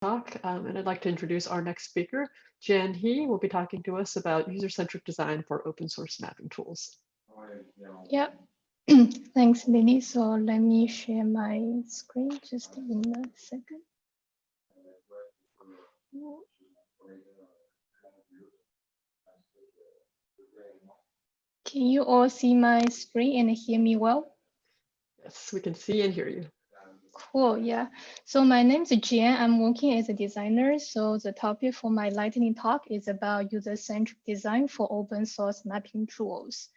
talk, and I'd like to introduce our next speaker. Jian He will be talking to us about user-centric design for open source mapping tools. Yeah, thanks, Lily. So let me share my screen just in a second. Can you all see my screen and hear me well? Yes, we can see and hear you. Cool, yeah. So my name is Jian. I'm working as a designer. So the topic for my lightning talk is about user-centric design for open source mapping tools.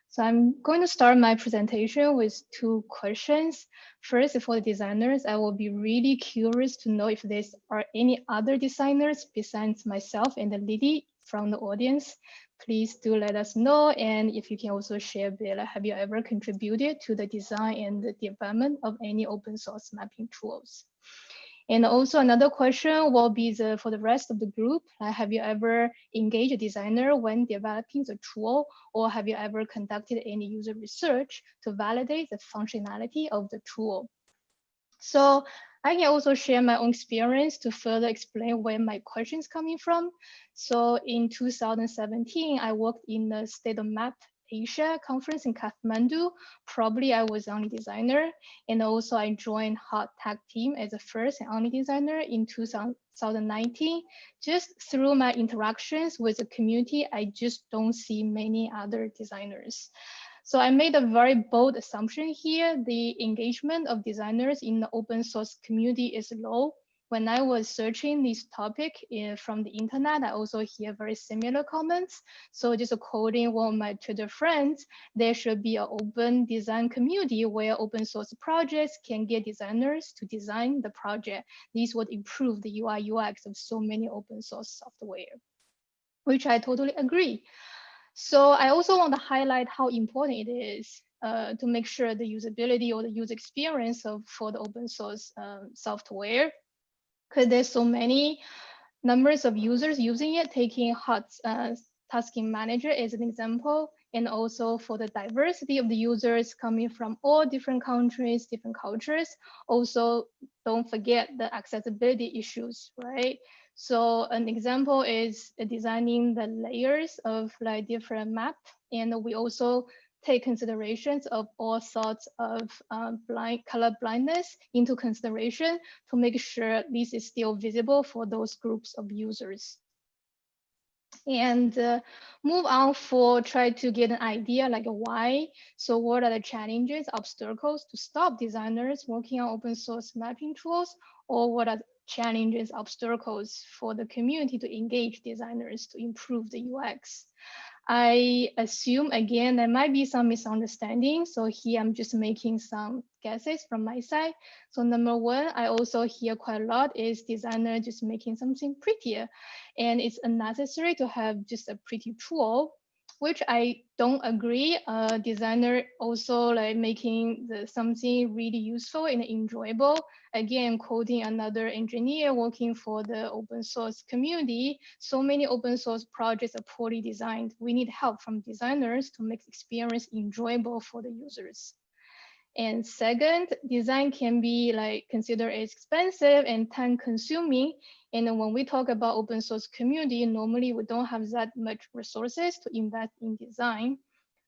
So I'm going to start my presentation with two questions. First, for the designers, I will be really curious to know if there are any other designers besides myself and Lily from the audience. Please do let us know. And if you can also share a bit, have you ever contributed to the design and the development of any open source mapping tools? And also another question will be for the rest of the group. Have you ever engaged a designer when developing the tool, or have you ever conducted any user research to validate the functionality of the tool? So I can also share my own experience to further explain where my question is coming from. So in 2017, I worked in the State of Map Asia conference in Kathmandu. Probably I was the only designer. And also I joined Hot Tag team as the first and only designer in 2019. Just through my interactions with the community, I just don't see many other designers. So I made a very bold assumption here. The engagement of designers in the open source community is low. When I was searching this topic from the internet, I also hear very similar comments. So just quoting one of my Twitter friends, there should be an open design community where open source projects can get designers to design the project. This would improve the UI UX of so many open source software, which I totally agree. So I also want to highlight how important it is to make sure the usability or the user experience for the open source software, because there's so many numbers of users using it, taking Hot Tasking Manager as an example, and also for the diversity of the users coming from all different countries, different cultures. Also, don't forget the accessibility issues, right? So an example is designing the layers of like different map. And we also take considerations of all sorts of color blindness into consideration to make sure this is still visible for those groups of users. And move on for try to get an idea like why. So what are the challenges, obstacles to stop designers working on open source mapping tools, or what are challenges, obstacles for the community to engage designers to improve the UX? I assume, again, there might be some misunderstanding. So here I'm just making some guesses from my side. So number one, I also hear quite a lot is designer just making something prettier. And it's unnecessary to have just a pretty tool, which I don't agree. Designer also like making something really useful and enjoyable. Again, quoting another engineer working for the open source community, so many open source projects are poorly designed. We need help from designers to make experience enjoyable for the users. And second, design can be like considered as expensive and time consuming. And when we talk about open source community, normally we don't have that much resources to invest in design.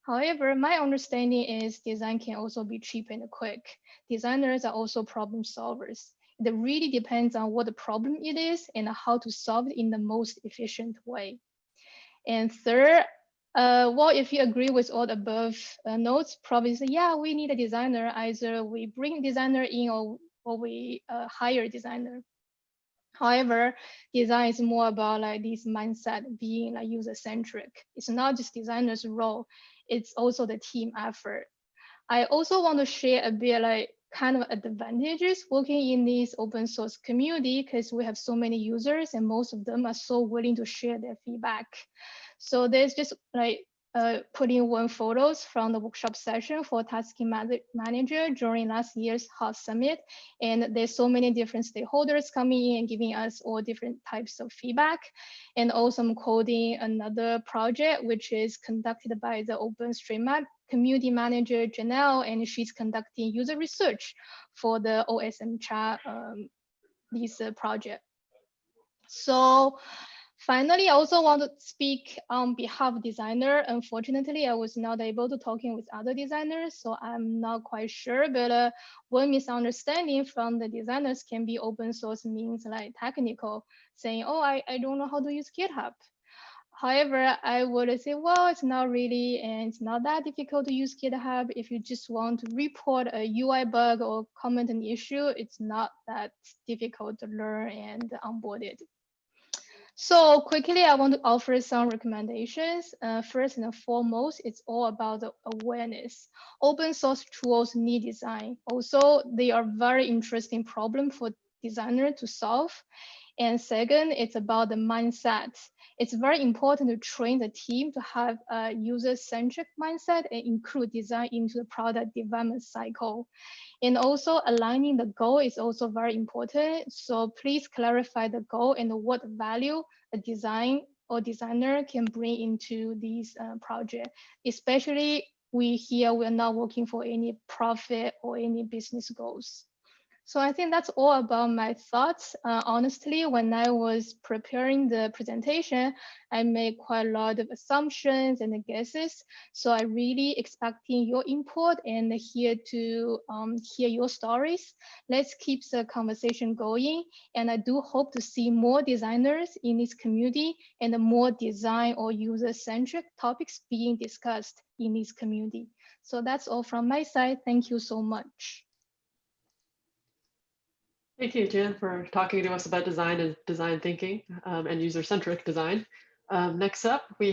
However, my understanding is design can also be cheap and quick. Designers are also problem solvers. It really depends on what the problem it is and how to solve it in the most efficient way. And third, well, if you agree with all the above notes, probably say, yeah, we need a designer. Either we bring a designer in or we hire a designer. However, design is more about like this mindset being like user-centric. It's not just designer's role, it's also the team effort. I also want to share a bit like kind of advantages working in this open source community because we have so many users and most of them are so willing to share their feedback. So there's just like putting one photos from the workshop session for tasking manager during last year's Hot Summit. And there's so many different stakeholders coming in and giving us all different types of feedback. And also I'm coding another project, which is conducted by the OpenStreetMap community manager, Janelle, and she's conducting user research for the OSM chat this project. So finally, I also want to speak on behalf of designer. Unfortunately, I was not able to talking with other designers, so I'm not quite sure. But one misunderstanding from the designers can be open source means like technical, saying, oh, I don't know how to use GitHub. However, I would say, well, it's not really, and it's not that difficult to use GitHub. If you just want to report a UI bug or comment an issue, it's not that difficult to learn and onboard it. So quickly, I want to offer some recommendations. First and foremost, it's all about the awareness. Open source tools need design. Also, they are very interesting problem for designer to solve. And second, it's about the mindset. It's very important to train the team to have a user-centric mindset and include design into the product development cycle. And also aligning the goal is also very important. So please clarify the goal and what value a design or designer can bring into these project. Especially we're not working for any profit or any business goals. So I think that's all about my thoughts. Honestly, when I was preparing the presentation, I made quite a lot of assumptions and guesses. So I really expecting your input and here to hear your stories. Let's keep the conversation going. And I do hope to see more designers in this community and more design or user-centric topics being discussed in this community. So that's all from my side. Thank you so much. Thank you, Jian, for talking to us about design and design thinking and user-centric design. Next up, we